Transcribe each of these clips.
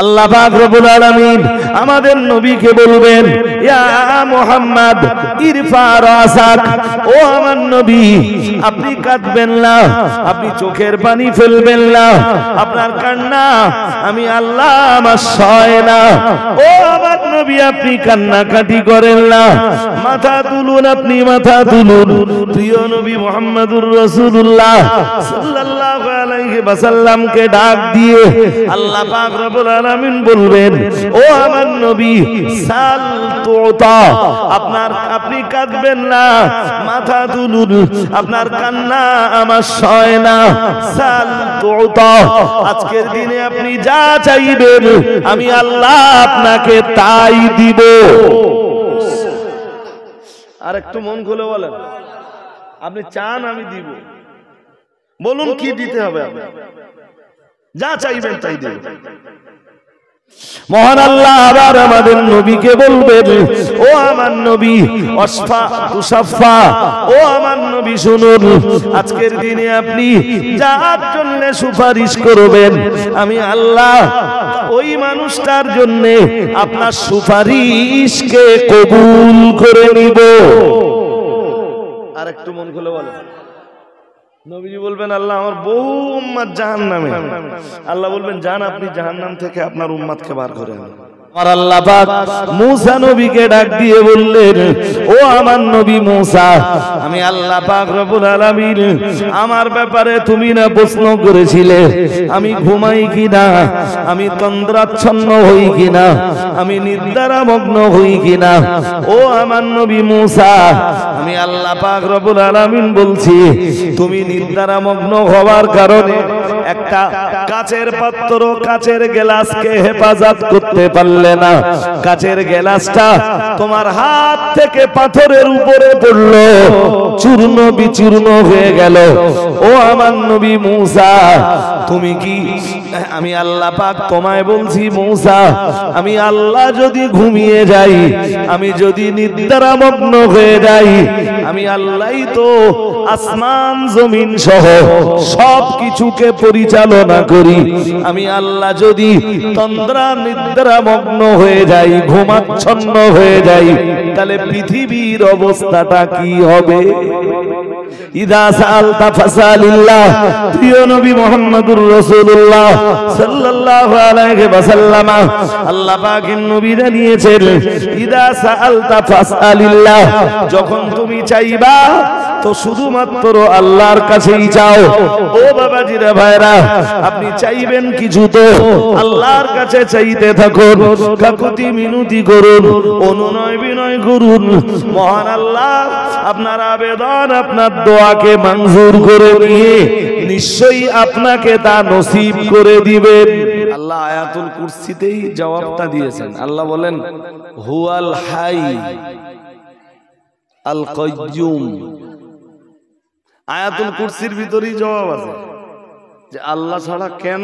আল্লাহ পাক রব্বুল আলামিন আমাদের নবীকে বলবেন, ইয়া মুহাম্মদ ইরফা রাসাক, ও আমার নবী আপনি কাঁদবেন না, আপনি চোখের পানি ফেলবেন না, আপনার কান্না আমি আল্লাহ আমার সয় না। ও আমার নবী আপনি কান্নাকাটি করেন না, মাথা তুলুন, আপনি মাথা তুলুন। প্রিয় নবী মুহাম্মদুর রাসূলুল্লাহ সাল্লাল্লাহু আলাইহি ওয়াসাল্লামকে ডাক দিয়ে আল্লাহ পাক রব্বুল আলামিন বলবেন, ও আমার নবী সাল তুতা, আপনি কাঁদবেন না, মাথা তুলুন, আপনার কান্না আমার সয় না। সাল তুতা, আজকের দিনে আপনি যা চাইবেন আমি আল্লাহ আপনাকে তাই দিব। আর একটু মন খুলে বলেন, আপনি চান আমি দিব, বলুন কি দিতে হবে, যা চাইবেন তাই দিব। মহান আল্লাহ আবার আমাদের নবীকে বলবেন, ও আমার নবী ওয়াসফা তুসাফা, ও আমার নবী শুনুন, আজকের দিনে আপনি যার জন্য সুপারিশ করবেন আমি আল্লাহ ওই মানুষটার জন্য আপনার সুপারিশকে কবুল করে নিব। আর একটু মন খুলে বলেন, নবীজি বলবেন, আল্লাহ আমার বহু উম্মত জাহান্নামে, আল্লাহ বলবেন যান আপনি জাহান্নাম থেকে আপনার উম্মতকে বার করে আনুন। আমার আল্লাহ পাক মুসা নবীকে ডাক দিয়ে বললেন, ও আমার নবী মুসা, আমি আল্লাহ পাক রব্বুল আলামিন আমার ব্যাপারে তুমি না প্রশ্ন করেছিলে আমি ঘুমাই কিনা, আমি তন্দ্রাচ্ছন্ন হই কিনা, আমি নিদ্রামগ্ন হই কিনা। ও আমার নবী মুসা, আমি আল্লাহ পাক রব্বুল আলামিন বলছি তুমি নিদ্রামগ্ন হওয়ার কারণে একটা কাচের পাত্র, কাচের গ্লাসকে হেফাজত করতে পারলে না, কাচের গ্লাসটা তোমার হাত থেকে পাথরের উপরে পড়লো, চূর্ণ বিচূর্ণ হয়ে গেল। ও আমার নবী মুসা, তুমি কি, আমি আল্লাহ পাক তোমায় বলছি মুসা, আমি আল্লাহ যদি ঘুমিয়ে যাই, আমি যদি নিদ্রামগ্ন হয়ে যাই, আমি আল্লাহই তো আসমান জমিন সহ সব কিছুকে পরিচালনা করি। আমি আল্লাহ যদি তন্দ্রা নিদ্রামগ্ন হয়ে যাই, ঘুমাচ্ছন্ন হয়ে যাই, তাহলে পৃথিবীর অবস্থাটা কি হবে? ইদা সাআলতা ফাসালিল্লাহ, প্রিয় নবী মুহাম্মদুর রাসূলুল্লাহ সাল্লাল্লাহু আলাইহি ওয়াসাল্লাম আল্লাহ পাকের নবী জানিয়েছেন, ইদা সাআলতা ফাসালিল্লাহ, যখন তুমি চাইবা তো শুধুমাত্র আল্লাহর কাছেই চাও। ও বাবাজিরা ভাইরা, আপনি চাইবেন কিছু তো আল্লাহর কাছে চাইতে থাকুন, কাকুতি মিনতি করুন, অনুনয় বিনয় করুন। মহান আল্লাহ আপনার আবেদন, আপনার দোয়াকে মঞ্জুর করে নিয়ে নিশ্চয়ই আপনাকে তা নসিব করে দিবেন। আল্লাহ আয়াতুল কুরসিতেই জবাবটা দিয়েছেন। আল্লাহ বলেন, হুয়াল হাই আল কাইয়্যুম। আয়াতুল কুরসির ভিতরেই জবাব আছে যে আল্লাহ ছাড়া কেন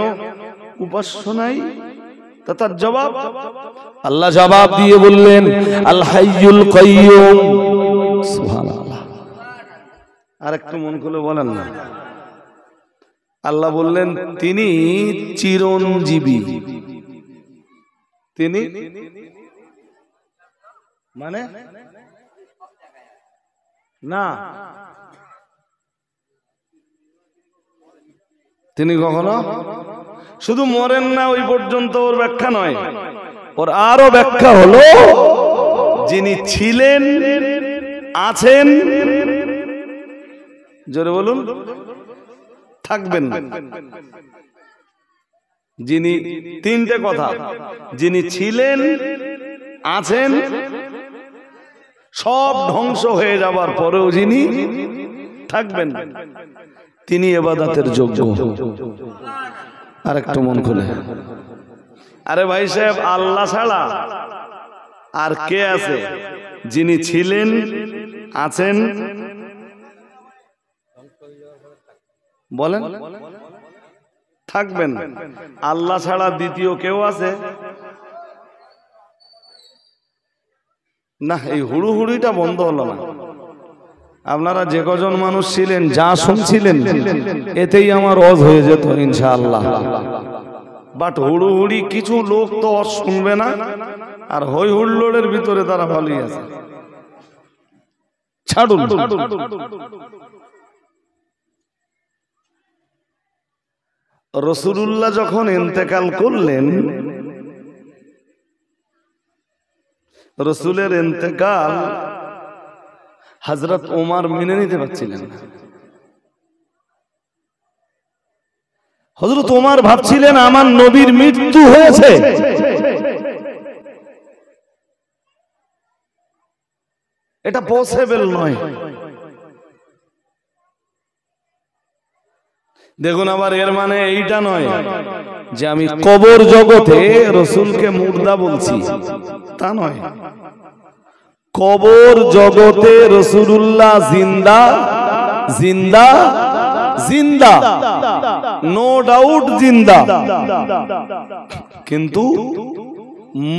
উপাস্য নাই, তার জবাব আল্লাহ জবাব দিয়ে বললেন, আল হাইয়ুল কাইয়্যুম। সুবহানাল্লাহ। আর একটু মন খুলে বলেন না, আল্লাহ বললেন তিনি চিরঞ্জীবী। তিনি মানে না, তিনি কখনো শুধু মরেন না ওই পর্যন্ত ওর ব্যাখ্যা নয়, ওর আরো ব্যাখ্যা হলো যিনি ছিলেন, আছেন, জোরে বলুন, থাকবেন। যিনি, তিনটে কথা, যিনি ছিলেন, আছেন, সব ধ্বংস হয়ে যাবার পরেও যিনি থাকবেন, তিনি ইবাদতের যোগ্য। আর একটু মন খুলে, আরে ভাই সাহেব, আল্লাহ ছাড়া আর কে আছে যিনি ছিলেন, আছেন, বলেন, থাকবেন? আল্লাহ ছাড়া দ্বিতীয় কেউ আছে না? এই হুড়ুহুড়িটা বন্ধ হলো না। আপনারা যে কজন মানুষ ছিলেন, যা শুনছিলেন, এতেই আমার ওয়াজ হয়ে যেত ইনশাআল্লাহ। বাট হুড়ুহুড়ি কিছু লোক তো শুনবে না, আর হই হুল্লোড়ের ভিতরে তারা ভালোই আছে। ছাড়ুন। রাসূলুল্লাহ যখন ইন্তেকাল করলেন, রাসূলের ইন্তেকাল হযরত ওমর মেনে নিতে পারছিলেন না। হযরত ওমর ভাবছিলেন আমার নবীর মৃত্যু হয়েছে, এটা পসিবল নয়। দেখুন, আবার এর মানে এইটা নয় যে আমি কবর জগতে রাসূলকে মুর্দা বলছি, তা নয়। কবর জগতে রাসূলুল্লাহ জিন্দা জিন্দা জিন্দা, নো ডাউট জিন্দা, কিন্তু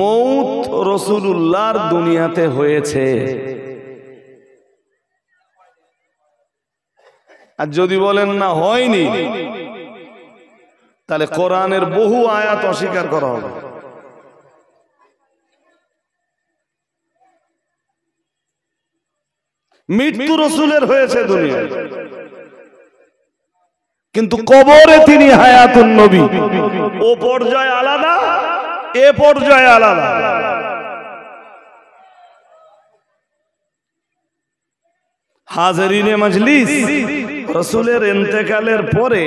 মৌত রাসূলুল্লাহর দুনিয়াতে হয়েছে। আর যদি বলেন না হয়নি, তাহলে কোরআনের বহু আয়াত অস্বীকার করা হবে। মৃত্যু রাসূলের হয়েছে দুনিয়ায়, কিন্তু কবরে তিনি হায়াতুন নবী। ও পর্যায়ে আলাদা, এ পর্যায়ে আলাদা। হাজরিনে মজলিস, রাসূলের ইন্তেকালের পরে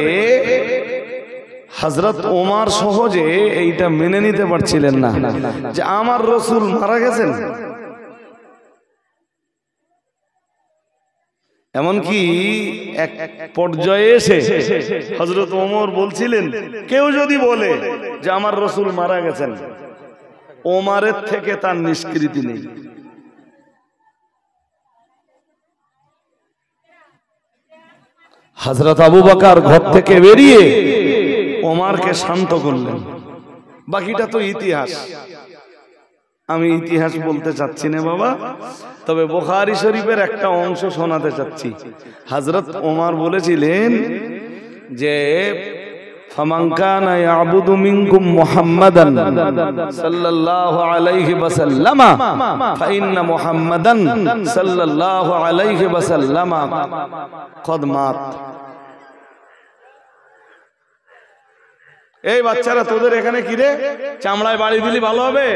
হযরত ওমর সহজে এইটা মেনে নিতে পারছিলেন না যে আমার রাসূল মারা গেছেন। এমনকি এক পর্যায়ে এসে হযরত ওমর বলছিলেন, কেউ যদি বলে যে আমার রাসূল মারা গেছেন, ওমরের থেকে তার নিষ্কৃতি নেই। হযরত আবু বকর ঘর থেকে বেরিয়ে ওমরকে শান্ত করলেন। বাকিটা তো ইতিহাস, আমি ইতিহাস বলতে চাচ্ছি না বাবা, তবে বুখারী শরীফের একটা অংশ শোনাতে চাচ্ছি। হযরত ওমর বলেছিলেন যে ফামান কানা ইয়াবুদু মিনকুম মুহাম্মাদান সাল্লাল্লাহু আলাইহি ওয়াসাল্লাম ফাইন্না মুহাম্মাদান সাল্লাল্লাহু আলাইহি ওয়াসাল্লাম কদ মাত। এই বাচ্চারা, তোদের এখানে কি রে, চামড়ায় বাড়ি দিলি ভালো হবে?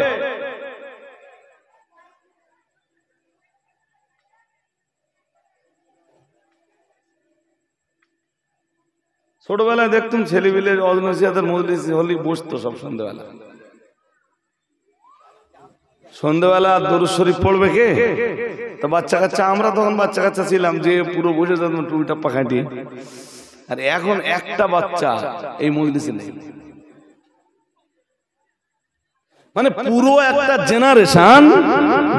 ছোটবেলায় দেখতুম ছেলেপিলে অজনসিয়াতের মজলিস হলি বসতো সব সন্ধ্যেবেলা। সন্ধ্যেবেলা দরুদ শরীফ পড়বে কে? তো বাচ্চা কাচ্চা, আমরা তখন বাচ্চা কাচ্চা ছিলাম যে পুরো বসে যেতাম টুপি টাপ্পা খাটিয়ে। আর এখন একটা বাচ্চা এই মজলিসে নেই, মানে পুরো একটা জেনারেশন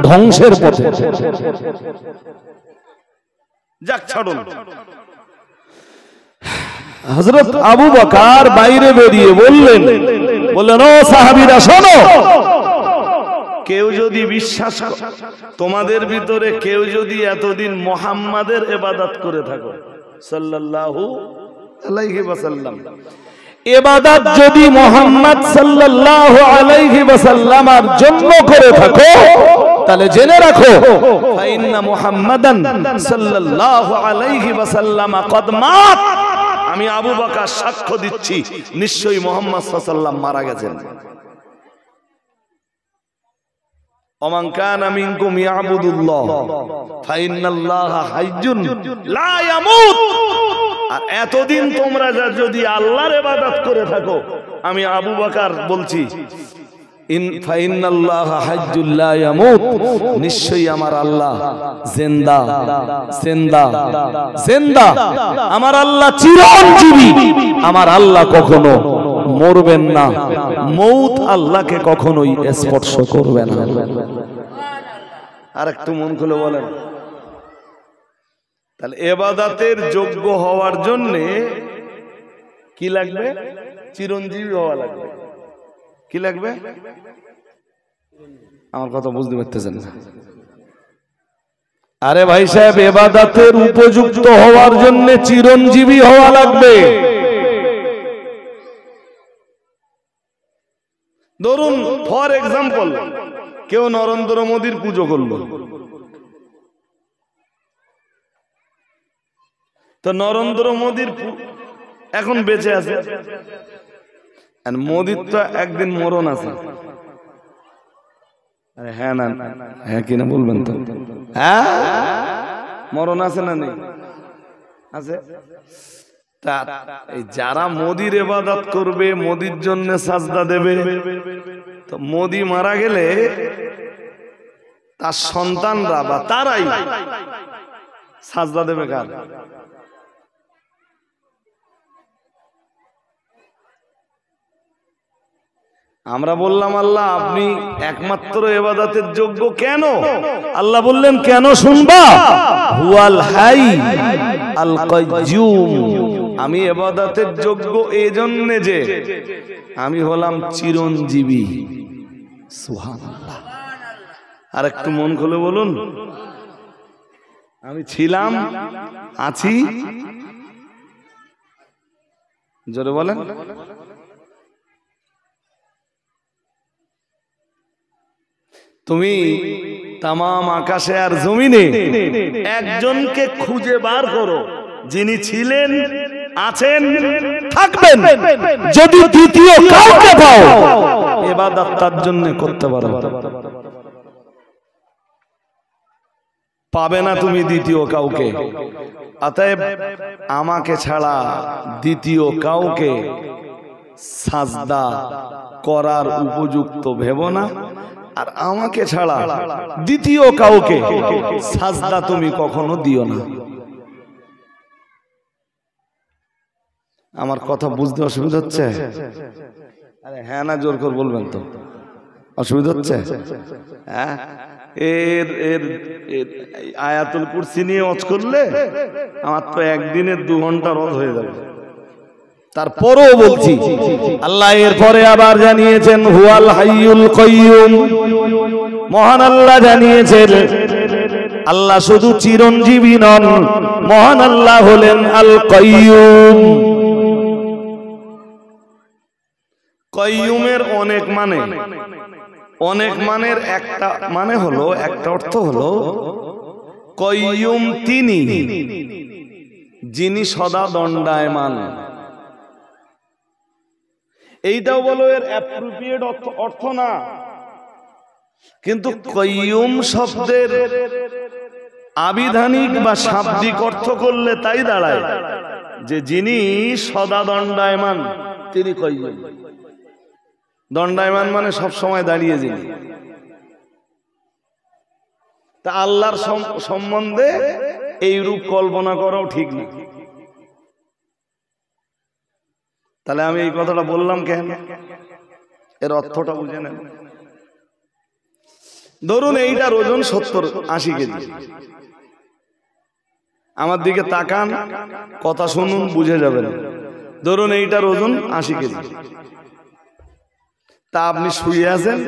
ধ্বংসের পথে। যাক ছাড়ুন। হযরত আবু বকর বাইরে বেরিয়ে বললেন, ও সাহাবীরা শোনো, কেউ যদি বিশ্বাস, তোমাদের ভিতরে কেউ যদি এতদিন মুহাম্মাদের ইবাদত করে থাকো সাল্লাল্লাহু আলাইহি ওয়াসাল্লাম, ইবাদত যদি মুহাম্মদ সাল্লাল্লাহু আলাইহি ওয়াসাল্লামের জন্য করে থাকো, তাহলে জেনে রাখো ফাইন্না মুহাম্মাদান সাল্লাল্লাহু আলাইহি ওয়াসাল্লাম কদ মাত। আমি আবু বকর সাক্ষ্য দিচ্ছি, নিশ্চয়ই মুহাম্মদ সাল্লাল্লাহু আলাইহি ওয়াসাল্লাম মারা গেছেন। ওমান কানা মিনকুম ইয়াবুদুল্লাহ ফাইন্নাল্লাহা হাইয়্যুন লা ইয়ামুত। আর এতদিন তোমরা যদি আল্লাহর ইবাদত করে থাকো, আমি আবু বকর বলছি ফাইন্নাল্লাহা হাইয়্যুন লা ইয়ামুত, নিশ্চয়ই আমার আল্লাহ জিন্দা জিন্দা জিন্দা, আমার আল্লাহ চিরঞ্জীবী, আমার আল্লাহ কখনো মরবেন না, মৌত আল্লাহকে কখনোই স্পর্শ করবে না। আর একটু মন খুলে বলেন, তাহলে ইবাদতের যোগ্য হওয়ার জন্য কি লাগবে? চিরঞ্জীবী হওয়া লাগবে। কি লাগবে? আমার কথা বুঝতে পারতেছেন না? আরে ভাই সাহেব, ইবাদতের উপযুক্ত হওয়ার জন্য চিরঞ্জীবী হওয়া লাগবে। ধরুন ফর এক্সাম্পল কেউ নরেন্দ্র মোদীর পুজো করলো, তো নরেন্দ্র মোদীর এখন বেঁচে আছে, আর মোদীর তো একদিন মরণ আছে। হ্যাঁ না হ্যাঁ কিনা বলবেন তো? হ্যাঁ মরণ আছে না নেই? আছে। তা এই যারা মোদির ইবাদত করবে, মোদির জন্য সাজদা দেবে, তো মোদি মারা গেলে তার সন্তানরা বা তারাই সাজদা দেবে কার? আমরা বললাম আল্লাহ আপনি একমাত্র ইবাদতের যোগ্য, কেন? আল্লাহ বললেন কেন শুনবা? হুয়াল হাই আল কাইয়ুম, আমি ইবাদতের যোগ্য এই জন্য যে আমি হলাম চিরঞ্জীবী। সুবহানাল্লাহ। আর একটু মন খুলে বলুন, আমি ছিলাম, আছি, জোরে বলেন। তুমি তামাম আকাশে আর জমিনে একজনকে খুঁজে বার করো যিনি ছিলেন, আছেন, থাকবেন, যদি দ্বিতীয় কাউকে পাও ইবাদত তার জন্য করতে পারো। পাবে না তুমি দ্বিতীয় কাউকে। অতএব আমাকে ছাড়া দ্বিতীয় কাউকে সাজদা করার উপযুক্ত ভেবো না, আর আমাকে ছাড়া দ্বিতীয় কাউকে সাজদা তুমি কখনো দিও না। আমার কথা বুঝতে অসুবিধা হচ্ছে? আরে হ্যাঁ না জোর করে বলবেন তো, অসুবিধা হচ্ছে? হ্যাঁ, এর এর আয়াতুল কুরসি নিয়ে ওয়াজ করলে আমার তো একদিনের 2 ঘন্টা রোজ হয়ে যাবে। তারপরও বলছি, আল্লাহ এরপরে আবার জানিয়েছেন হুয়াল হাইয়ুল কাইয়ুম, মহান আল্লাহ জানিয়েছেন আল্লাহ শুধু চিরঞ্জীবী নন, মহান আল্লাহ হলেন আল কাইয়ুম। কাইয়ুমের অনেক মানে, অনেক মানের একটা মানে হলো, একটা অর্থ হলো কাইয়ুম তিনি যিনি সদা দণ্ডায়মান। এইটাও বলো এর অ্যাপ্রোপ্রিয়েট অর্থ না, কিন্তু কাইয়ুম শব্দের আবিধানিক বা শাব্দিক অর্থ করলে তাই দাঁড়ায় যে যিনি সদা দণ্ডায়মান তিনি কাইয়ুম। দণ্ডায়মান মানে সব সময় দাঁড়িয়ে যিনি। তা আল্লাহর সম্বন্ধে এই রূপ কল্পনা করাও ঠিক না। তাহলে আমি এই কথাটা বললাম কেন? এর অর্থটা বুঝে নেন। ধরুন এইটার ওজন 70-80 কেজি। আমার দিকে তাকান, কথা শুনুন, বুঝে যাবেন। ধরুন এইটার ওজন 80 কেজি। তা আপনি শুয়ে আছেন,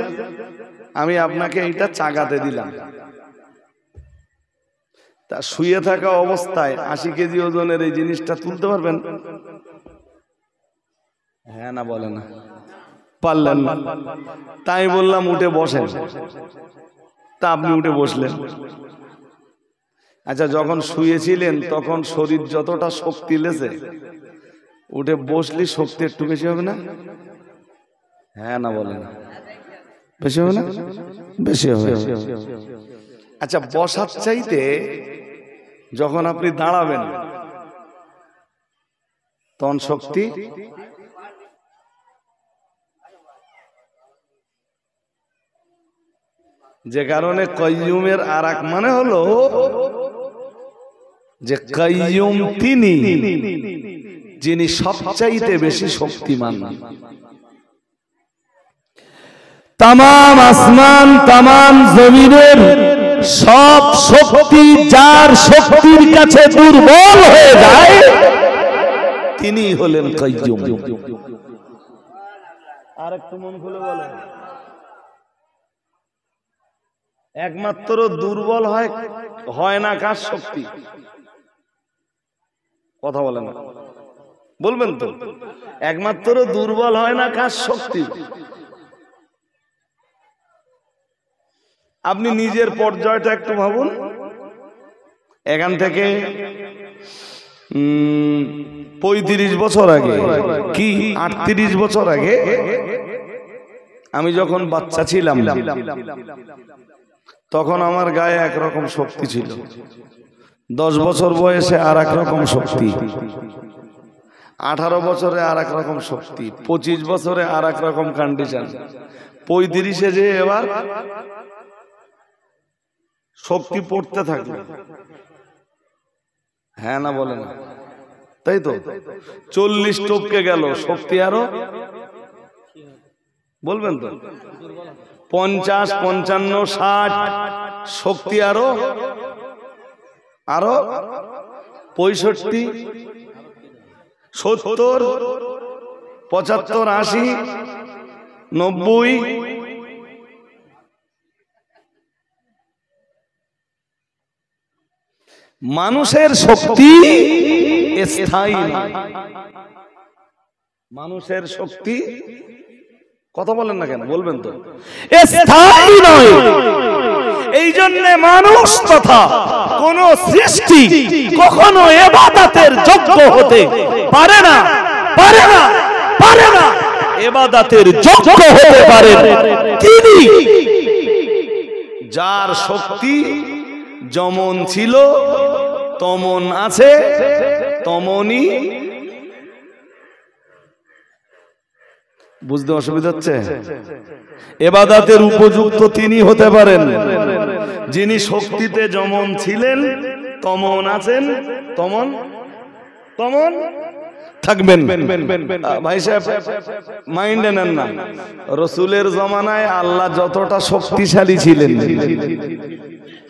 আমি আপনাকে এইটা চাগাতে দিলাম। তা শুয়ে থাকা অবস্থায় 80 কেজি ওজনের এই জিনিসটা তুলতে পারবেন? হ্যাঁ না বলে না, পারলেন না। তাই বললাম উঠে বসেন, তা আপনি উঠে বসলেন। আচ্ছা, যখন শুয়েছিলেন তখন শরীর যতটা শক্তি লেছে, উঠে বসলি শক্তি একটু বেশি হবে না? হ্যাঁ না বলে না, বেশি হবে না? বেশি হবে। আচ্ছা, বসার চাইতে যখন আপনি দাঁড়াবেন তখন শক্তি যে কারণে কাইয়ুমের আর এক মানে হলো যে কাইয়ুম তিনি যিনি সবচাইতে বেশি শক্তিমান। তামাম আসমান, তামাম জমিনের সব শক্তি যার শক্তির কাছে দুর্বল হয়ে যায় তিনি হলেন কাইয়ুম। আর একটু মন খুলে বলেন, একমাত্র দুর্বল হয় না কার শক্তি? কথা বলে না, বলবেন তো? একমাত্র দুর্বল হয় না কার শক্তি? আপনি নিজের পর্যায়টা একটু ভাবুন। এখান থেকে 35 বছর আগে কি 38 বছর আগে আমি যখন বাচ্চা ছিলাম, তখন আমার গায়ে একরকম শক্তি ছিল। 10 বছর বয়সে আর এক রকম শক্তি, 18 বছরে আর এক রকম শক্তি, 25 বছরে আর এক রকম কন্ডিশন, 35-এ যে এবার শক্তি পড়তে থাকবে। হ্যাঁ না বলেন? তাই তো 40 টপকে গেল, শক্তি আরো বলবেন তো 50, 55, 60, শক্তি আরো 65, 70, 75, 80, 90। মানুষের শক্তি স্থায়ী না, মানুষের শক্তি কথা বলেন না কেন? বলবেন তো স্থায়ী নয়। এই জন্য মানুষ তথা কোন সৃষ্টি কখনো ইবাদতের যোগ্য হতে পারে না, পারে না, পারে না। ইবাদতের যোগ্য হতে পারে তিনি যার শক্তি যেমন ছিল তেমন আছে, তেমনই। বুঝতে অসুবিধা হচ্ছে? ইবাদতের উপযুক্ত তিনি হতে পারেন যিনি শক্তিতে যেমন ছিলেন তেমন আছেন, তেমন তেমন থাকবেন। ভাই সাহেব মাইন্ডে নেন না, রসুলের জমানায় আল্লাহ যতটা শক্তিশালী ছিলেন,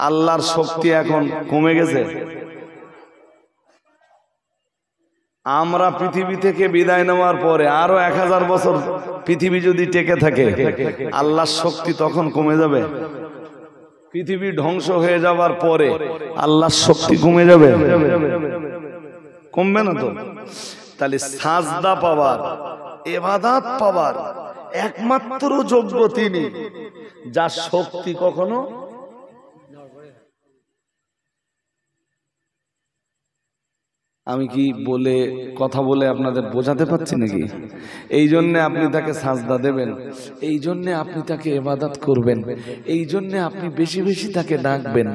আল্লাহর শক্তি এখন কমে গেছে। আমরা পৃথিবী থেকে বিদায় নেওয়ার পরে আরো 1000 বছর পৃথিবী যদি টেকে থাকে, আল্লাহর শক্তি তখন কমে যাবে। পৃথিবী ধ্বংস হয়ে যাওয়ার পরে আল্লাহর শক্তি কমে যাবে, কমবে না তো? তাহলে সাজদা পাওয়ার, ইবাদত পাওয়ার একমাত্র যোগ্য তিনি যার শক্তি কখনো আমি কি বলে কথা বলে আপনাদের বোঝাতে পারছি নাকি? এই জন্য আপনি তাকে সাজদা দেবেন, এই জন্য আপনি তাকে ইবাদত করবেন, এই জন্য আপনি বেশি বেশি তাকে ডাকবেন।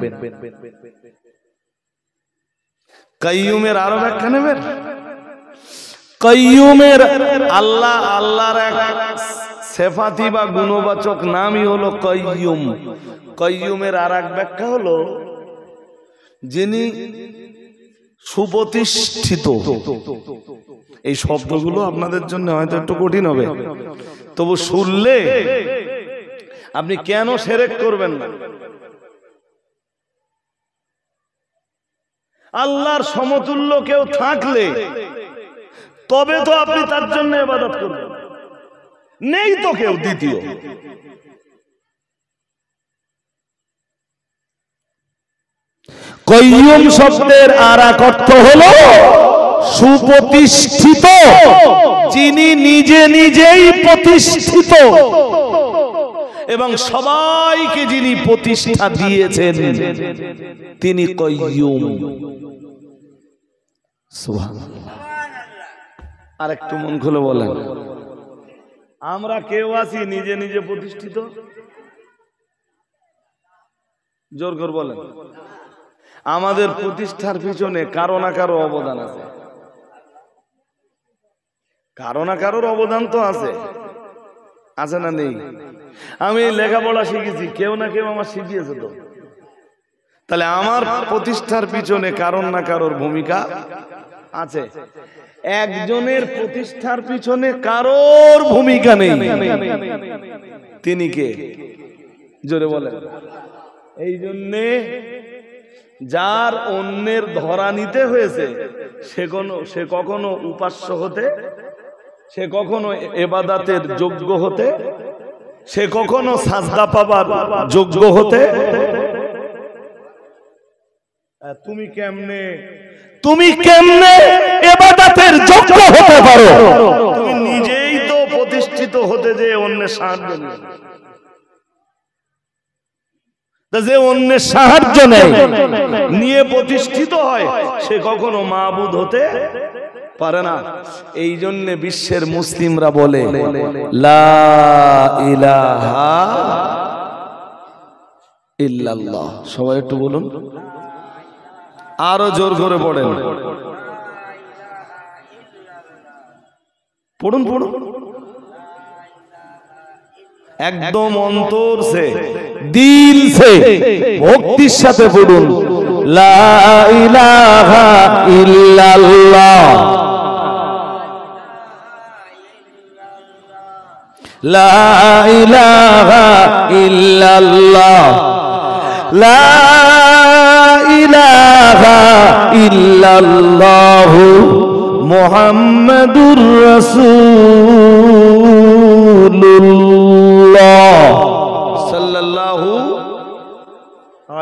কাইয়ুমের আরো ব্যাখ্যা নেবেন? কাইয়ুমের আল্লাহর এক সিফাতি বা গুণবাচক নামই হলো কাইয়ুম। কাইয়ুমের আর এক ব্যাখ্যা হলো যিনি সুপ্রতিষ্ঠিত। এই শব্দগুলো আপনাদের জন্য হয়তো একটু কঠিন হবে, তবু শুনলে আপনি কেন শিরক করবেন না? আল্লাহর সমতুল্য কেউ থাকলে তবে তো আপনি তার জন্য ইবাদত করবেন, নেই তো কেউ দ্বিতীয়। কাইয়ুম শব্দের আর এক অর্থ হলো সুপ্রতিষ্ঠিত, যিনি নিজে নিজেই প্রতিষ্ঠিত এবং সবাইকে যিনি প্রতিষ্ঠা দিয়েছেন তিনি কাইয়ুম। সুবহানাল্লাহ। আরেকটু মন খুলে বলেন, আমরা কেউ আছি নিজে নিজে প্রতিষ্ঠিত? জোর করে বলেন। আমাদের প্রতিষ্ঠার পিছনে কারো না কারো অবদান আছে, কারো না কারোর অবদান তো আছে, আছে না নেই? আমি লেখাপড়া শিখেছি, কেউ না কেউ আমার শিখিয়েছে তো। তাহলে আমার প্রতিষ্ঠার পিছনে কারো না কারোর ভূমিকা আছে। একজনের প্রতিষ্ঠার পিছনে কারোর ভূমিকা নেই, তিনি কে? জোরে বলেন। এই জন্যে যার অন্যের ধরা নিতে হয়েছে সে কখনো উপাস্য হতে, সে কখনো ইবাদতের যোগ্য হতে, সে কখনো সাজদা পাবার যোগ্য হতে। তুমি কেমনে ইবাদতের যোগ্য হতে পারো? তুমি নিজেই তো প্রতিষ্ঠিত হতে যে অন্যের সাহায্য নিয়ে। যে অন্যের সাহায্য নেয় নিয়ে প্রতিষ্ঠিত হয় সে কখনো মাবুদ হতে পারে না। এই জন্য বিশ্বের মুসলিমরা বলে লা ইলাহা ইল্লাল্লাহ। সবাই একটু বলুন, আরো জোর করে পড়েন, পড়ুন পড়ুন একদম অন্তর সে, দিল সে, ভক্তির সাথে পড়ুন লা ইলাহা ইল্লাল্লাহ, লা ইলাহা ইল্লাল্লাহ, লা ইলাহা ইল্লাল্লাহ মুহাম্মাদুর রাসূলুল্লাহ সাল্লাল্লাহু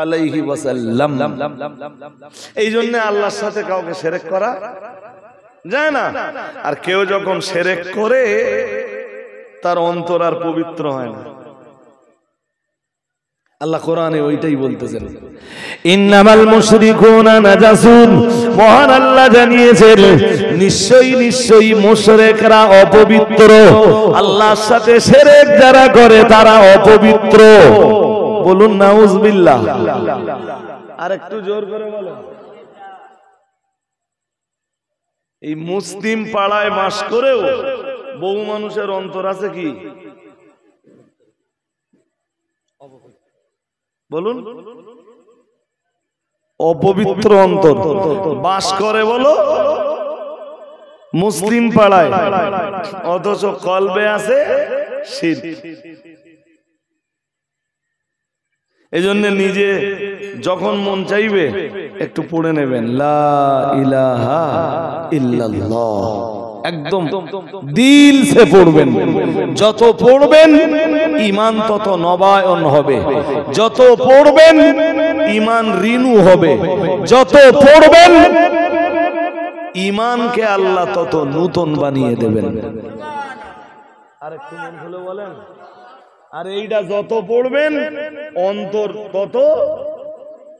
আলাইহি ওয়াসাল্লাম। এই জন্য আল্লাহর সাথে কাউকে শিরক করা যায় না। আর কেউ যখন শিরক করে তার অন্তর আর পবিত্র হয় না। আল্লাহ কোরআনে ওইটাই বলতেছেন, ইন্নামাল মুশরিকুনা নাজাসুন। মহান আল্লাহ জানিয়েছেন নিশ্চয়ই নিশ্চয়ই মুশরিকরা অপবিত্র। আল্লাহর সাথে শিরক যারা করে তারা অপবিত্র। বলুন নাউজুবিল্লাহ। আর একটু জোর করে বলো। এই মুসলিম পাড়ায় বাস করেও বহু মানুষের অন্তর আছে কি? বলুন, অপবিত্র অন্তর বাস করে বলো মুসলিম পাড়ায়, অথচ কলবে আছে শিরক। এজন্য নিজে যখন মন চাইবে একটু পড়ে নেবেন লা ইলাহা ইল্লাল্লাহ, একদম দিল সে পড়বেন। যত পড়বেন ঈমান তত নবায়ন হবে, যত পড়বেন ঈমান রিনু হবে, যত পড়বেন ঈমানকে আল্লাহ তত নূতন বানিয়ে দেবেন। আরেকটু মন খুলে বলেন। আর এইটা যত পড়বেন অন্তর তত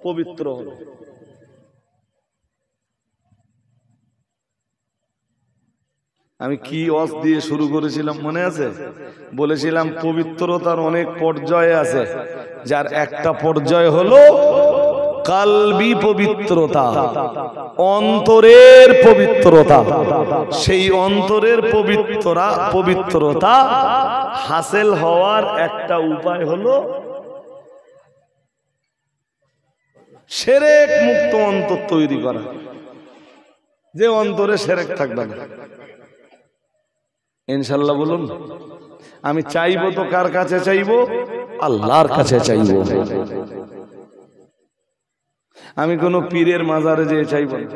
পবিত্র হবে। আমি কি ওয়াজ দিয়ে শুরু করেছিলাম মনে আছে? বলেছিলাম পবিত্রতার অনেক পর্যায় আছে, যার একটা পর্যায় হলো কালবি পবিত্রতা, অন্তরের পবিত্রতা। সেই অন্তরের পবিত্রতা হাসিল হওয়ার একটা উপায় হলো শিরক মুক্ত অন্তর তৈরি করা, যে অন্তরে শিরক থাকবে না। ইনশাআল্লাহ বলুন। আমি চাইবো তো কার কাছে চাইবো? আল্লাহর কাছে চাইবো। আমি কোন পীরের মাজারে যেয়ে চাইবো না,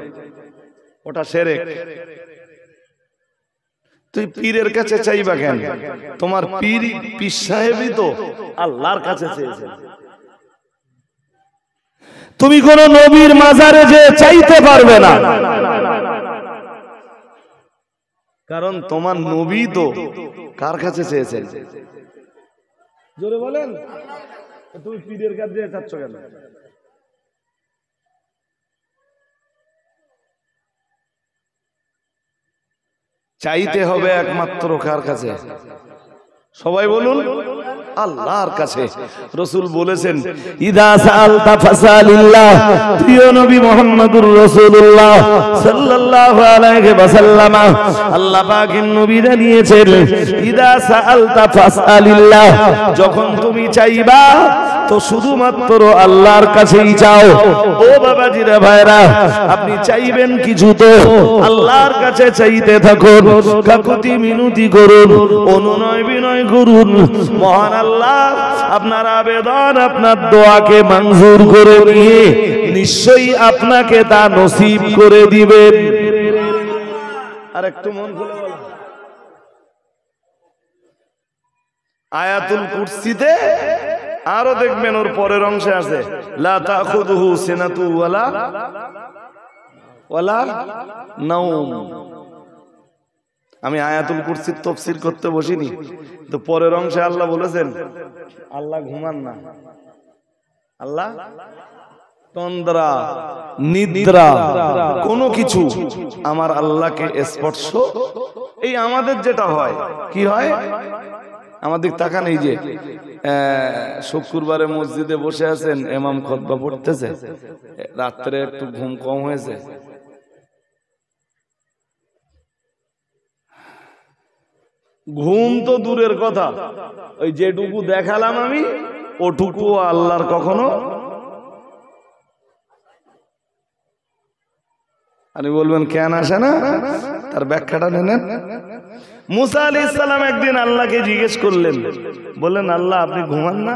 ওটা শিরক। তুই পীরের কাছে চাইবা কেন? তোমার পীর সাহেবই তো আল্লাহর কাছে চেয়েছে। তুমি কোন নবীর মাজারে যেয়ে চাইতে পারবে না, কারণ তোমার নবী তো কার কাছে চেয়েছেন? জোরে বলেন। তুমি পীরের কাছে যেয়ে চাচ্ছ কেন? চাইতে হবে একমাত্র কার কাছে? সবাই বলুন আল্লাহর কাছে। রাসূল বলেছেন ইদা সাআলতা ফাসালিল্লাহ। প্রিয় নবী মুহাম্মদুর রাসূলুল্লাহ সাল্লাল্লাহু আলাইহি ওয়াসাল্লাম আল্লাহ পাকের নবী জানিয়েছেন ইদা সাআলতা ফাসালিল্লাহ। যখন তুমি চাইবা তো শুধুমাত্র আল্লাহর কাছেই চাও। ও বাবাজিরা ভাইরা, আপনি চাইবেন কিছু তো আল্লাহর কাছে চাইতে থাকুন, কাকুতি মিনতি করুন, অনুনয় বিনয় করুন। মহান আল্লাহ আপনার আবেদন, আপনার দোয়াকে মঞ্জুর করে নিয়ে নিশ্চয়ই আপনাকে তা নসিব করে দিবেন। আর একটু মন খুলে বলো। আয়াতুল কুরসিতে আরো দেখবেন ওর পরের অংশে আছে লা তাখুযুহু সিনাতু ওয়ালা নাওম। আমি আয়াতুল কুরসির তাফসীর করতে বসিনি, তো পরের অংশে আল্লাহ বলেছেন আল্লাহ ঘুমান না। আল্লাহ তন্দ্রা নিদ্রা কোনো কিছু আমার আল্লাহকে স্পর্শ, এই আমাদের যেটা হয় কি হয়, আমাদের তাকান, এই যে শুক্রবারে মসজিদে বসে আছেন, ইমাম খুতবা পড়তেছে, রাত্রে একটু ঘুম কম হয়েছে, ঘুম তো দূরের কথা, ওই যেটুকু দেখালাম আমি ওটুকু আল্লাহর কখনো, আপনি বলবেন কেন আসে না, তার ব্যাখ্যাটা নেন। মুসা আলাইহিস সালাম একদিন আল্লাহকে জিজ্ঞেস করলেন, বললেন আল্লাহ আপনি ঘুমান না?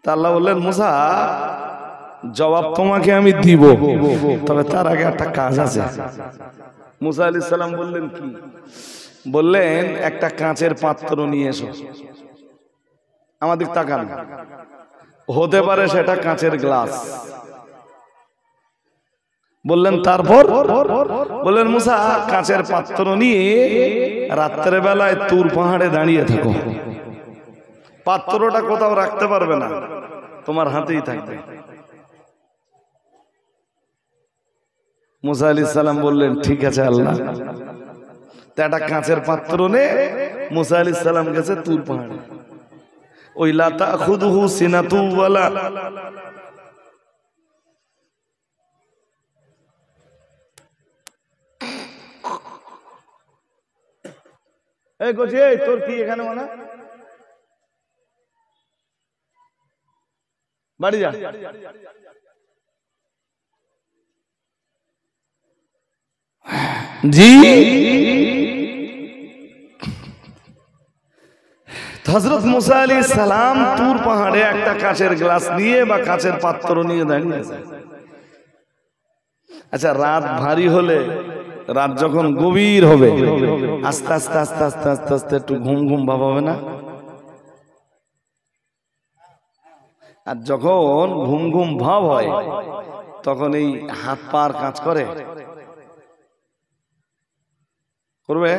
তা আল্লাহ বললেন মুসা জবাব তোমাকে আমি দিব, তবে তার আগে একটা কাজ আছে। মুসা আলাইহিস সালাম বললেন কি? বললেন একটা কাঁচের পাত্র নিয়ে এসো। আমাদের তাকান, হতে পারে সেটা কাঁচের গ্লাস। বললেন তারপর? বললেন মুসা কাঁচের পাত্র নিয়ে রাত্রে বেলায় তুর পাহাড়ে দাঁড়িয়ে থাকো, পাত্রটা কোথাও রাখতে পারবে না, তোমার হাতেই থাকবে। মুসা আলাইহিস সালাম বললেন ঠিক আছে আল্লাহ। তা একটা কাঁচের পাত্র নে মুসা আলাইহিস সালাম গেছে তুর পাহাড়ে। ওই লা তাখুযুহু সিনাতু ওয়ালা, এই গোছি তোর কি এখানে মানে বাড়ি যা। জি হযরত মুসা আলাইহিস সালাম তুর পাহাড়ে একটা কাঁচের গ্লাস নিয়ে বা কাঁচের পাত্র নিয়ে দাঁড়িয়ে আছে। আচ্ছা রাত ভারী হলে, রাত যখন গভীর হবে আস্তে আস্তে আস্তে আস্তে আস্তে আস্তে একটু ঘুম ঘুম ভাব হবে না? আর যখন ঘুম ঘুম ভাব হয় তখন এই হাত পার কাজ করে, করবে।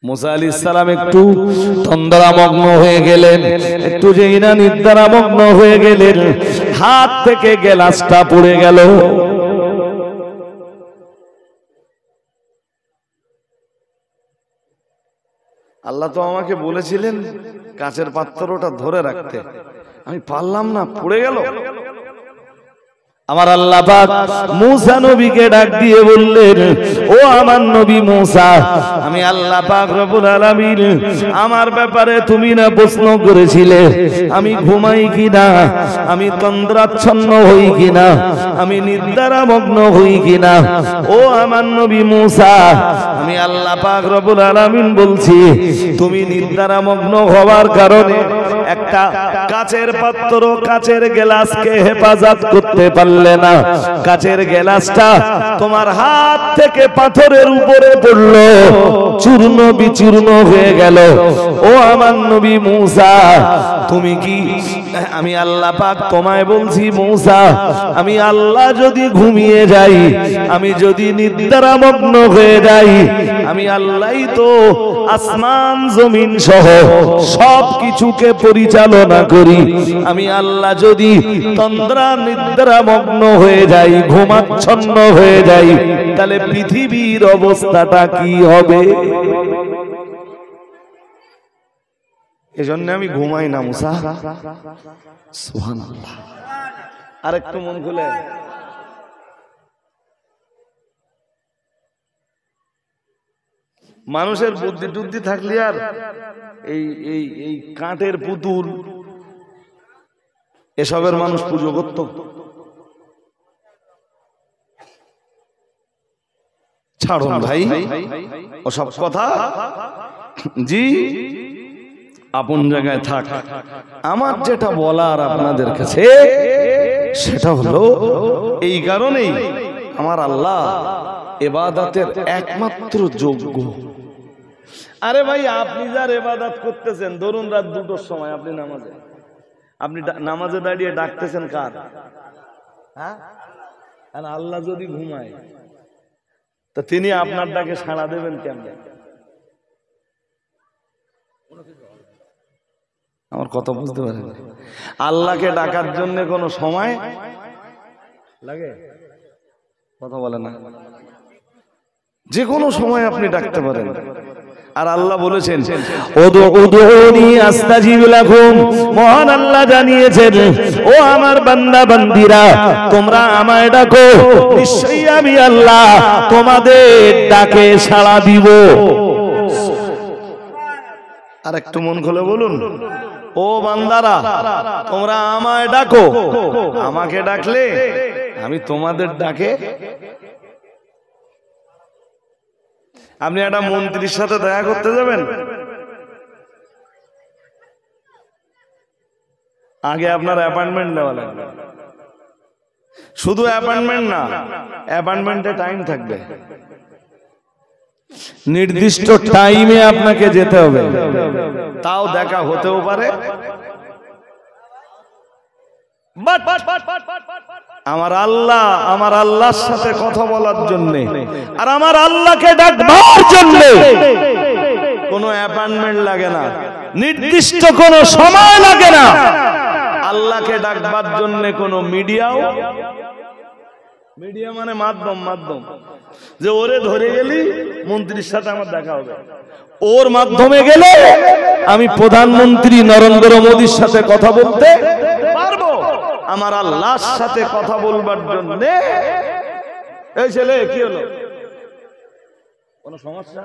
মুসা আলাইহিস সালাম একটু তন্দ্রামগ্ন হয়ে গেলেন, একটু যেই না নিদ্রামগ্ন হয়ে গেলেন, হাত থেকে গ্লাসটা পড়ে গেল। আল্লাহ তো আমাকে বলেছিলেন কাঁচের পাত্রটা ধরে রাখতে, আমি পারলাম না, পড়ে গেল। আমার আল্লাহ পাক মুসা নবীকে ডাক দিয়ে বললেন, ও আমার নবী মুসা, আমি আল্লাহ পাক রব্বুল আলামিন আমার ব্যাপারে তুমি না প্রশ্ন করেছিলে আমি ঘুমাই কিনা, আমি তন্দ্রাচ্ছন্ন হই কিনা, আমি নিদ্রামগ্ন হই কিনা। ও আমার নবী মুসা, আমি আল্লাহ পাক রব্বুল আলামিন বলছি তুমি নিদ্রামগ্ন হওয়ার কারণে একটা কাচের পাত্র, কাচের গ্লাসকে হেফাজত করতে পারলে না, কাচের গ্লাসটা তোমার হাত থেকে পাথরের উপরে পড়লো, চূর্ণ বিচূর্ণ হয়ে গেল। ও আমার নবী মুসা, তুমি কি, আমি আল্লাহ পাক তোমায় বলছি মুসা, আমি আল্লাহ যদি ঘুমিয়ে যাই, আমি যদি নিদ্রামগ্ন হয়ে যাই, আমি আল্লাহই তো আসমান জমিন সহ সব কিছুকে পরিচালনা করি। আমি আল্লাহ যদি তন্দ্রা নিদ্রামগ্ন হয়ে যাই, ঘুমাচ্ছন্ন হয়ে যাই, তাহলে পৃথিবীর অবস্থাটা কি হবে? এজন্য আমি ঘুমাই না মুসা। সুবহানাল্লাহ। আরেকটু মন খুলে, মানুষের বুদ্ধি টুদ্ধি থাকলে আর এই এই এই কাঠের পুতুল এসবের মানুষ পুজো করত? ছাড়ুন ভাই ওসব কথা। জি আপন জায়গায় থাক। আমার যেটা বলার আপনাদের কাছে সেটা হলো, এই কারণেই আমার আল্লাহ ইবাদতের একমাত্র যোগ্য। আরে ভাই আপনি যার ইবাদত করতেছেন, ধরুন রাত 2টোর সময় আপনি নামাজে দাঁড়িয়ে ডাকতেছেন কার? হ্যাঁ, আল্লাহ যদি ঘুমায় তা তিনি আপনার ডাকে সাড়া দেবেন কেমনে? আমার কথা বুঝতে পারেন? আল্লাহকে ডাকার জন্য কোনো সময় লাগে? কথা বলে না। যে কোনো সময় আপনি ডাকতে পারেন। আর আল্লাহ বলেছেন উদউনি আস্তাজিব লাকুম, মহান আল্লাহ জানিয়েছেন ও আমার বান্দা বান্দিরা তোমরা আমায় ডাকো, নিশ্চয়ই আমি আল্লাহ তোমাদের ডাকে সাড়া দিব। আর একটু মন খুলে বলুন, ও বান্দারা তোমরা আমায় ডাকো, আমাকে ডাকলে আমি তোমাদের ডাকে। আপনি একটা মন্ত্রীর সাথে দেখা করতে যাবেন, আগে আপনার অ্যাপয়েন্টমেন্ট নেওয়া লাগবে। শুধু অ্যাপয়েন্টমেন্ট না, অ্যাপয়েন্টমেন্টে টাইম থাকবে, নির্দিষ্ট টাইমে আপনাকে যেতে হবে, তাও দেখা হতেও পারে। আমার আল্লাহর সাথে কথা বলার জন্য আর আমার আল্লাহকে ডাকবার জন্য কোনো অ্যাপয়েন্টমেন্ট লাগে না, নির্দিষ্ট কোনো সময় লাগে না। আল্লাহকে ডাকবার জন্য কোনো মিডিয়া মানে মাধ্যম যে ওরে ধরে গেলি মন্ত্রীর সাথে আমার দেখা হবে, ওর মাধ্যমে গেলে আমি প্রধানমন্ত্রী নরেন্দ্র মোদীর সাথে কথা বলতে পারবো। আমার আল্লাহর সাথে কথা বলবার জন্য এই ছেলে কি হলো, কোনো সমস্যা?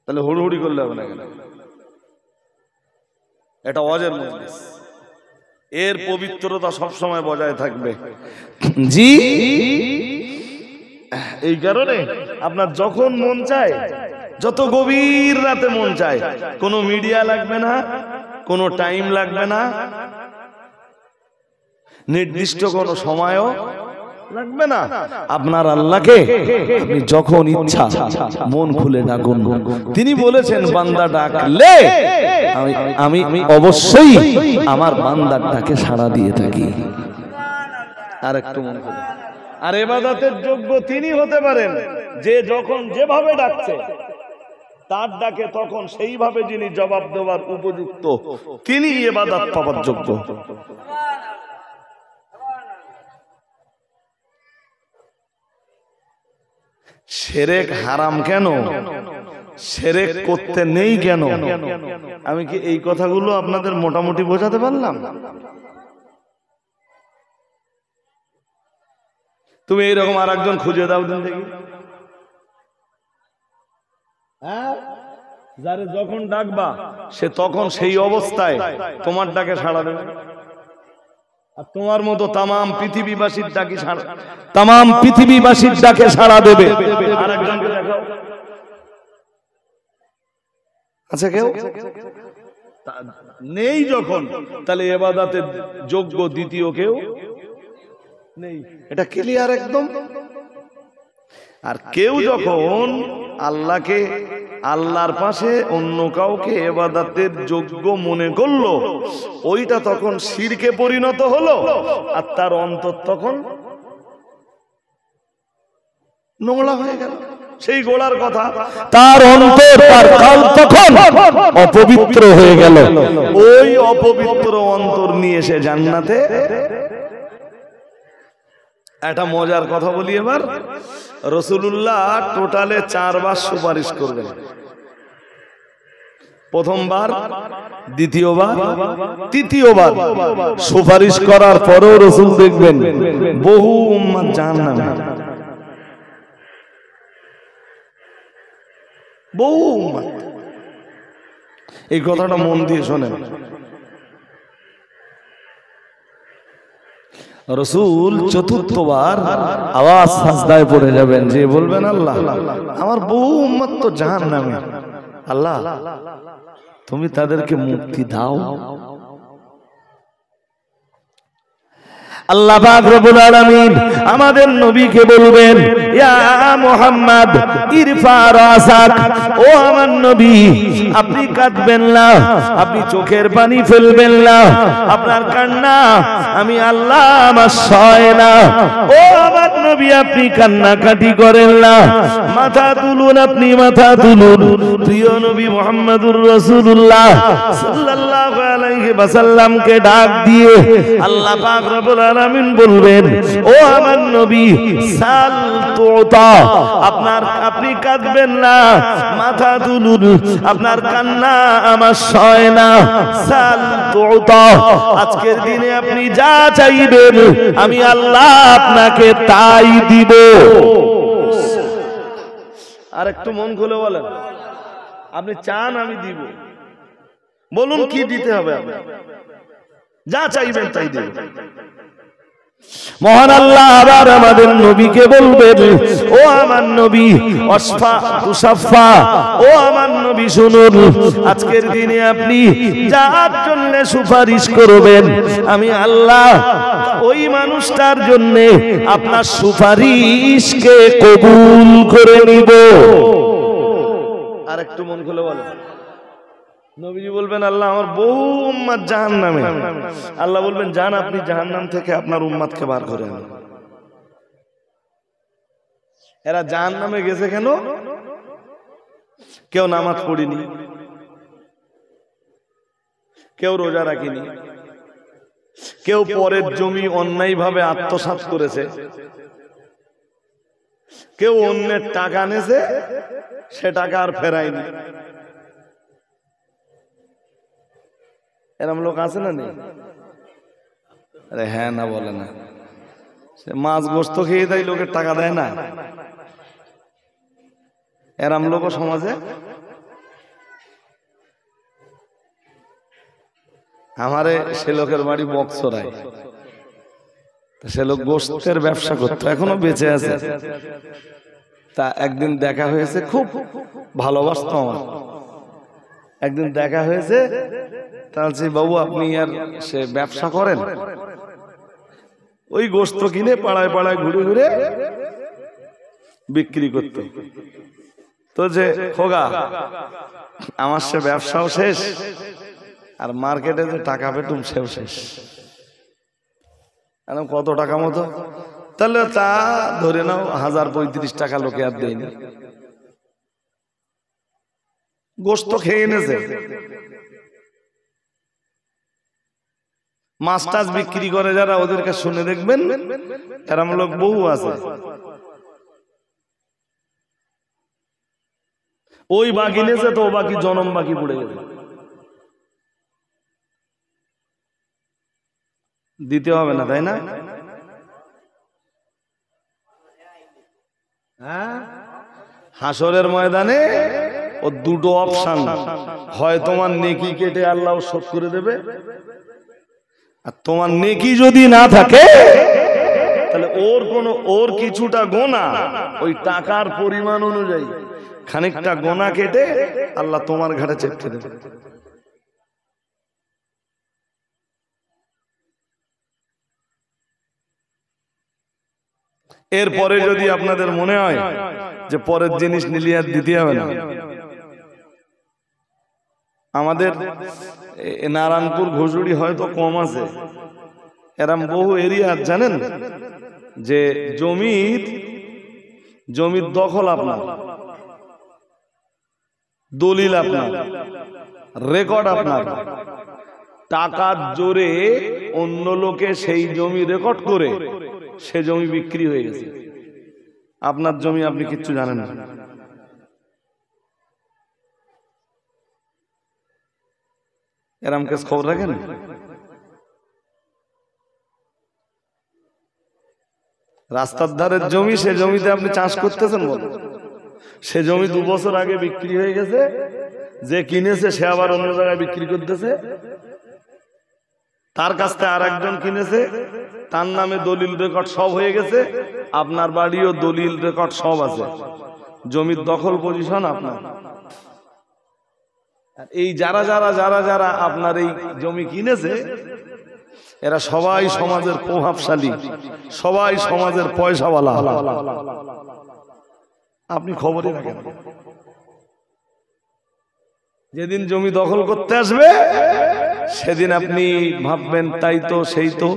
তাহলে হুড়হুড়ি করলে হবে না কেন? এটা ওয়াজের মজলিস, এর পবিত্রতা সব সময় বজায় থাকবে। জি, এই কারণে আপনার যখন মন চায়, যত গভীর রাতে মন চায়, কোনো মিডিয়া লাগবে না, কোনো টাইম লাগবে না, নির্দিষ্ট কোনো সময়ও লাগবে না। আপনার আল্লাহকে আপনি যখন ইচ্ছা মন খুলে ডাকুন। তিনি বলেছেন বান্দা ডাকলে আমি অবশ্যই আমার বান্দার ডাকে সাড়া দিয়ে থাকি। আর একটু মন খুলে, আর ইবাদতের যোগ্য তিনি হতে পারেন যে যখন যেভাবে ডাকছে তার ডাকে তখন সেইভাবে যিনি জবাব দেওয়ার উপযুক্ত, তিনি ইবাদত পাওয়ার যোগ্য। শিরক হারাম কেন, শিরক করতে নেই কেন, আমি কি এই কথাগুলো আপনাদের মোটামুটি বোঝাতে পারলাম? তুমি এইরকম আর একজন খুঁজে দাও দিন দেখি, হ্যাঁ, যারে যখন ডাকবা সে তখন সেই অবস্থায় তোমার ডাকে সাড়া দেবে। আর তোমার মতো তামাম পৃথিবীবাসীর ডাকে সাড়া দেবে। আরেকজনকে দেখাও, আচ্ছা কেউ নেই যখন, তাহলে ইবাদতের যোগ্য দ্বিতীয় কেউ নেই, এটা ক্লিয়ার একদম। আর কেউ যখন আল্লাহকে, আল্লাহর পাশে অন্য কাউকে ইবাদতের যোগ্য মনে করলো, ওইটা তখন শিরকে পরিণত হলো, আর তার অন্তর তখন নোংরা হয়ে গেল। সেই গোলার কথা, তার অন্তর, তার কাল তখন অপবিত্র হয়ে গেল। ওই অপবিত্র অন্তর নিয়ে সে জান্নাতে। একটা মজার কথা বলি এবার, রাসূলুল্লাহ টোটালে 4 বার সুপারিশ করবেন। প্রথমবার, দ্বিতীয়বার, তৃতীয়বার সুপারিশ করার পরেও রাসূল দেখবেন বহু উম্মত জাহান্নামে, বহু উম্মত। এই কথাটা মন দিয়ে শোনেন। রাসূল চতুর্থবার আওয়াজ সাজদায় পড়ে যাবেন, যে বলবেন আল্লাহ আমার বহু উম্মত তো জাহান্নামে, আল্লাহ তুমি তাদেরকে মুক্তি দাও। আল্লাহ পাক রব্বুল আলামিন আমাদের নবীকে বলবেন, ইয়া মুহাম্মদ ইরফা রাসাক, ও আমার নবী আপনি কাঁদবেন না, আপনি চোখের পানি ফেলবেন না, আপনার কান্না আমি আল্লাহ আমার সয় না। ও আমার নবী আপনি কান্নাকাটি করেন না, মাথা তুলুন, আপনি মাথা তুলুন। প্রিয় নবী মুহাম্মদুর রাসূলুল্লাহ সাল্লাল্লাহু আলাইহি ওয়াসাল্লামকে ডাক দিয়ে আল্লাহ পাক রব্বুল আলামিন বলবেন, ও আমার নবী সাল তুতা, আপনি কাঁদবেন না, মাথা তুলুন, আপনার কান্না আমার সয় না। সাল তুতা, আজকের দিনে আপনি যা চাইবেন আমি আল্লাহ আপনাকে তাই দিব। আর একটু মন খুলে বলেন, আপনি চান আমি দিব, বলুন কি দিতে হবে, যা চাইবেন তাই দেব। মহান আল্লাহ আবার আমাদের নবীকে বলবেন, ও আমার নবী অসফা তুসাফা, ও আমার নবী শুনুন, আজকের দিনে আপনি যার জন্য সুপারিশ করবেন আমি আল্লাহ ওই মানুষটার জন্য আপনার সুপারিশকে কবুল করে নিব। আর একটু মন খুলে বলেন, নবীজি বলবেন, আল্লাহ আমার বহু উম্মত জাহান্নামে, আল্লাহ বলবেন যান আপনি জাহান্নাম থেকে আপনার উম্মতকে বার করে আনুন। এরা জাহান্নামে গেছে কেন? কেউ নামাজ পড়েনি, কেউ রোজা রাখেনি, কেউ পরের জমি অন্যায়ভাবে আত্মসাৎ করেছে, কেউ অন্যের টাকা নেছে, সে টাকা আর ফেরায়নি। এরম লোক আছে না নেই? আরে হ্যাঁ না বলে না, সে মাছ গোস্ত খেয়ে দেয়, লোকের টাকা দেয় না। এরম লোক সমাজে আমারে সে লোকের বাড়ি বক্সরায়, সে লোক গোস্তের ব্যবসা করতো, এখনো বেঁচে আছে। তা একদিন দেখা হয়েছে, খুব ভালোবাসতো আমার, একদিন দেখা হয়েছে, তাহলে বাবু আপনি আর সে ব্যবসা করেন? ওই গোস্ত কিনে পাড়ায় পাড়ায় ঘুরে ঘুরে বিক্রি করত। তো যে খোগা আমার সে ব্যবসাও শেষ, আর মার্কেটে যে টাকা পেতুম সেও শেষ। কত টাকা মতো? তাহলে তা ধরে নাও 1035 টাকা লোকে আর দেয়নি, গোস্ত খেয়ে এনেছে। মাছ টাছ বিক্রি করে যারা, ওদেরকে শুনে দেখবেন এরম লোক বহু আছে। ওই বাকি নেছে তো বাকি জনম বাকি পড়ে গেছে, দিতে হবে না, তাই না? হাসরের ময়দানে ও দুটো অপশন, হয় তোমার নেকি কেটে আল্লাহ শোধ করে দেবে, আর তোমার নেকি যদি না থাকে তাহলে ওর কিছুটা গোনা ওই টাকার পরিমাণ অনুযায়ী খানিকটা গোনা কেটে আল্লাহ তোমার ঘাড়ে চেপে দেবে। এরপরে যদি আপনাদের মনে হয় যে পরের জিনিস নিলে আর দিতে হবে না, আমাদের নারায়ণপুর ঘুষুড়ি হয়তো কম আছে, এরম বহু এরিয়া জানেন যে জমির দখল আপনার, দলিল আপনার, রেকর্ড আপনার, টাকার জোরে অন্য লোকে সেই জমি রেকর্ড করে সে জমি বিক্রি হয়ে গেছে। আপনার জমি আপনি কিচ্ছু জানেন না। এরম কেস খবর রাখেন? রাস্তার ধারের জমি, সে জমিতে আপনি চাষ করতেছেন, বল সে জমি 2 বছর আগে বিক্রি হয়ে গেছে, যে কিনেছে সে আবার অন্য জায়গায় বিক্রি করতেছে, তার কাছ থেকে আর একজন কিনেছে, তার নামে দলিল রেকর্ড সব হয়ে গেছে, আপনার বাড়িও দলিল রেকর্ড সব আছে, জমির দখল পজিশন আপনার। এই যারা আপনার এই জমি কিনেছে, এরা সবাই সমাজের প্রভাবশালী, সবাই সমাজের পয়সাওয়ালা। আপনি খবরই রাখেন, যেদিন জমি দখল করতে আসবে সেদিন আপনি ভাববেন তাই তো সেই তো।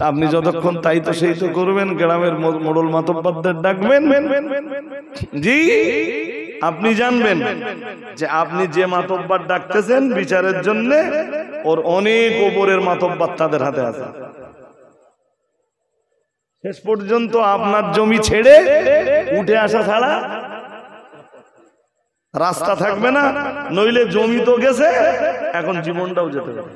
আপনি যতক্ষণ তাই তো সেই তো করবেন, গ্রামের মোড়ল মাতব্বরদের ডাকবেন, জি আপনি জানবেন যে আপনি যে মাতব্বর ডাকতেছেন বিচারের জন্য, ওর অনেক ওপরের মাতব্বর তাদের হাতে আছে। শেষ পর্যন্ত আপনার জমি ছেড়ে উঠে আসা ছাড়া রাস্তা থাকবে না, নইলে জমি তো গেছে, এখন জীবনটাও যেতে পারে।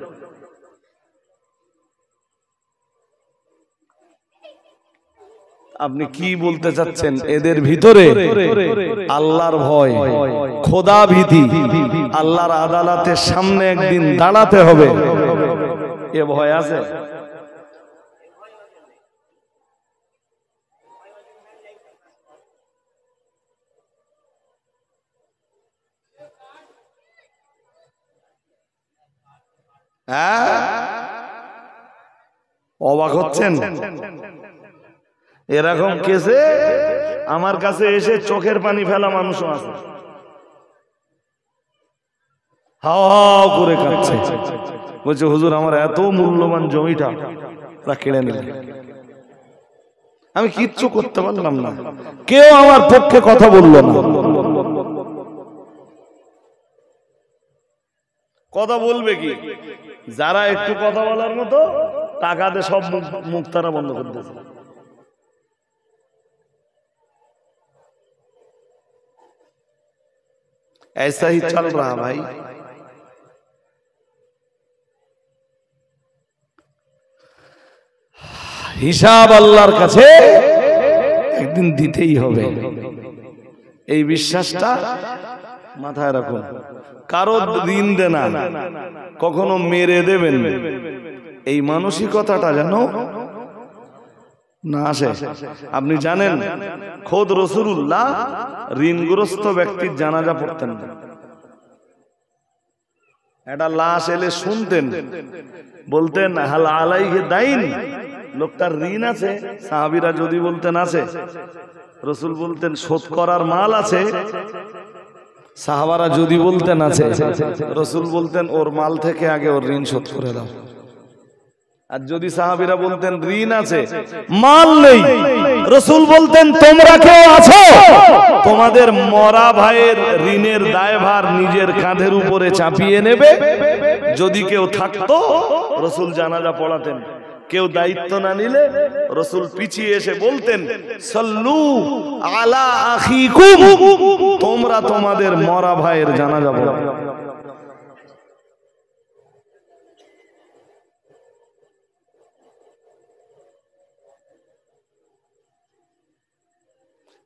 আপনি কি বলতে চাচ্ছেন? এদের ভিতরে আল্লাহর ভয়, খোদা ভীতি, আল্লাহর আদালতের সামনে একদিন দাঁড়াতে হবে, এ ভয় আছে? অবাক হচ্ছেন? এরকম কেসে আমার কাছে এসে চোখের পানি ফেলা মানুষও আছে, হাও করে কাঁদছে, বলছে হুজুর আমার এত মূল্যবান জমিটা কেড়ে নিল, আমি কিচ্ছু করতে পারলাম না, কেউ আমার পক্ষে কথা বলল না। কথা বলবে কি? যারা একটু কথা বলার মতো টাকাতে সব মুখ তারা বন্ধ করে দিয়েছে। ऐसा ही चल रहा भाई। হিসাব আল্লাহর কাছে একদিন দিতেই হবে, এই বিশ্বাসটা মাথায় রাখুন। কারো ঋণ দেনা কখনো মেরে দেবেন, এই মানসিকতাটা যেন না আসে। আপনি জানেন খোদ রাসূলুল্লাহ ঋণগ্রস্ত ব্যক্তির জানাজা পড়তেন না। একটা লাশ এলে শুনতেন, বলতেন হাল আলাইহি দাইন, লোকটার ঋণ আছে। সাহাবীরা যদি বলতেন আছে, রাসূল বলতেন শোধ করার মাল আছে। সাহাবারা যদি বলতেন আছে, রাসূল বলতেন ওর মাল থেকে আগে ওর ঋণ শোধ করে দাও। আর যদি সাহাবীরা বলতেন ঋণ আছে মাল নেই, রাসূল বলতেন তোমরা কেউ আছো তোমাদের মরা ভাইয়ের ঋণের দায়ভার নিজের কাঁধের উপরে চাপিয়ে নেবে? যদি কেউ থাকতো রাসূল জানাজা পড়াতেন। কেউ দায়িত্ব না নিলে রাসূল পিছিয়ে এসে বলতেন সাল্লু আলা আখিকুম, তোমরা তোমাদের মরা ভাইয়ের জানাজা পড়াও।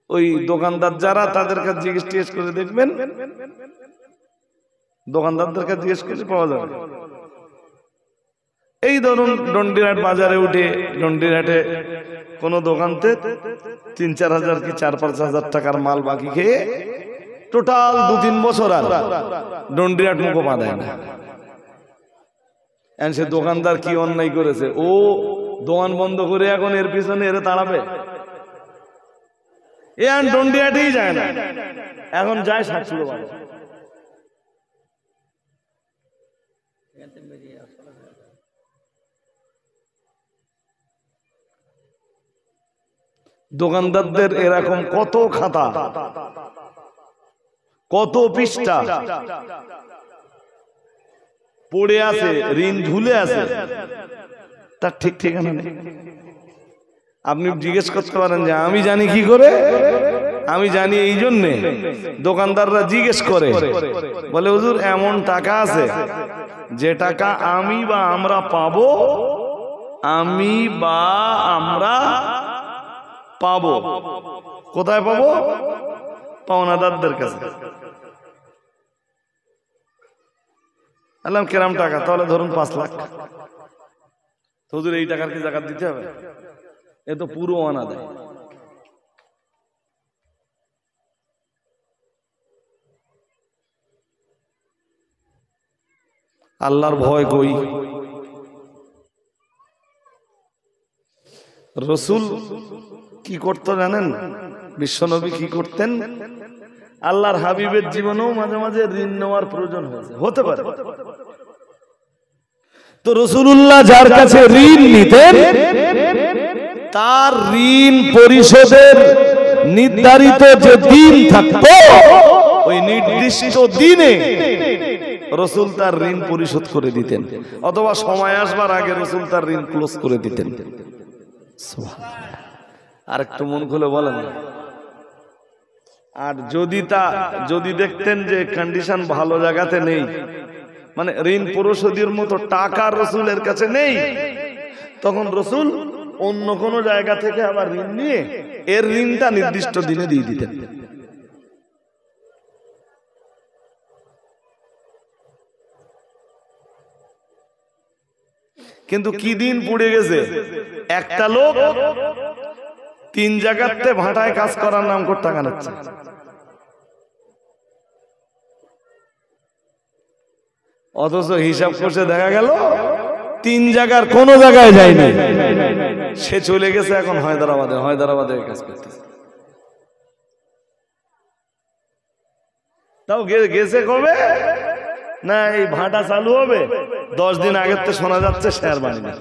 ওই দোকানদার যারা, তাদের কাছে জিজ্ঞেস করে দেখবেন, দোকানদারদের কাছে জিজ্ঞেস করে পাওয়া যাবে। এই ধরুন ডন্ডিরহাট বাজারে উঠে, ডন্ডিরহাটে কোন দোকানতে ৩-৪ হাজার কি ৪-৫ হাজার টাকার মাল বাকি খেয়ে টোটাল ২-৩ বছর আর ডন্ডিরহাট মুখো পা দেয় না। সে দোকানদার কি অন্যায় করেছে? ও দোকান বন্ধ করে এখন এর পিছনে এর তাড়াবে? এ আর ডন্ডিয়াতেই যায় না, এখন যায় সাতশুলো বাজার। দোকানদারদের এরকম কত খাতা, কত পৃষ্ঠা পড়ে আছে, ঋণ ঝুলে আছে, তার ঠিক ঠিকানা নেই। আপনি জিজ্ঞেস করতে পারেন যে আমি জানি কি করে? আমি জানি এই জন্যে দোকানদাররা জিজ্ঞেস করে, বলে হুজুর এমন টাকা আছে যে টাকা আমি বা আমরা পাবো, আমি বা আমরা পাবো। কোথায় পাবো? পাওনাদারদের কাছে। বললাম কিরম টাকা? তাহলে ধরুন ৫ লাখ। হুজুর এই টাকার কি যাকাত দিতে হবে? এ তো পুরো অনাদায়। আল্লাহর ভয় কই? রসুল কি করতো জানেন? বিশ্বনবী কি করতেন? আল্লাহর হাবিবের জীবনেও মাঝে মাঝে ঋণ নেওয়ার প্রয়োজন হতে পারে। তো রাসূলুল্লাহ যার কাছে ঋণ নিতেন, তার ঋণ পরিশোধের নির্ধারিত যে দিন থাকতো, ওই নির্দিষ্ট দিনে রাসূল তার ঋণ পরিশোধ করে দিতেন, অথবা সময় আসবার আগে রাসূল তার ঋণ ক্লোজ করে দিতেন। আর একটু মন খুলে বলেন। আর যদি দেখতেন যে কন্ডিশন ভালো জায়গাতে নেই, মানে ঋণ পরিশোধের মতো টাকা রাসূলের কাছে নেই, তখন রাসূল অন্য কোন জায়গা থেকে আবার ঋণ নিয়ে এর ঋণটা নির্দিষ্ট দিনে দিয়ে দিতেন। কিন্তু কি দিন পড়ে গেছে, একটা লোক 3 জায়গাতে ভাটায় কাজ করার নাম করে টাকা নিচ্ছে। অথচ হিসাব করছে দেখা গেল 3 জায়গার কোন জায়গায় যায়নি, সে চলে গেছে এখন হায়দ্রাবাদে কাজ করতেছে। তাও গেছে কবে না, এই ভাটা চালু হবে 10 দিন আগের তো শোনা যাচ্ছে শেয়ার বাণিজ্য।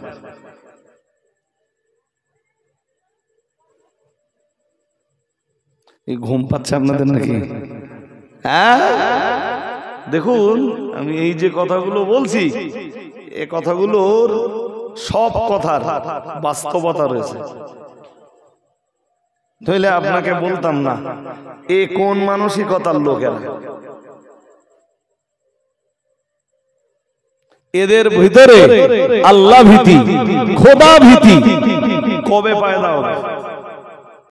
এই ঘুম পাচ্ছে আপনাদের নাকি? হ্যাঁ, দেখুন আমি এই যে কথাগুলো বলছি, এই কথাগুলোর সব কথার বাস্তবতা রয়েছে। তাহলে আপনাকে বলতাম না এ কোন মানসিকতার লোকেরা। এদের ভিতরে আল্লাহ ভীতি, খোদা ভীতি কবে পয়দা হবে?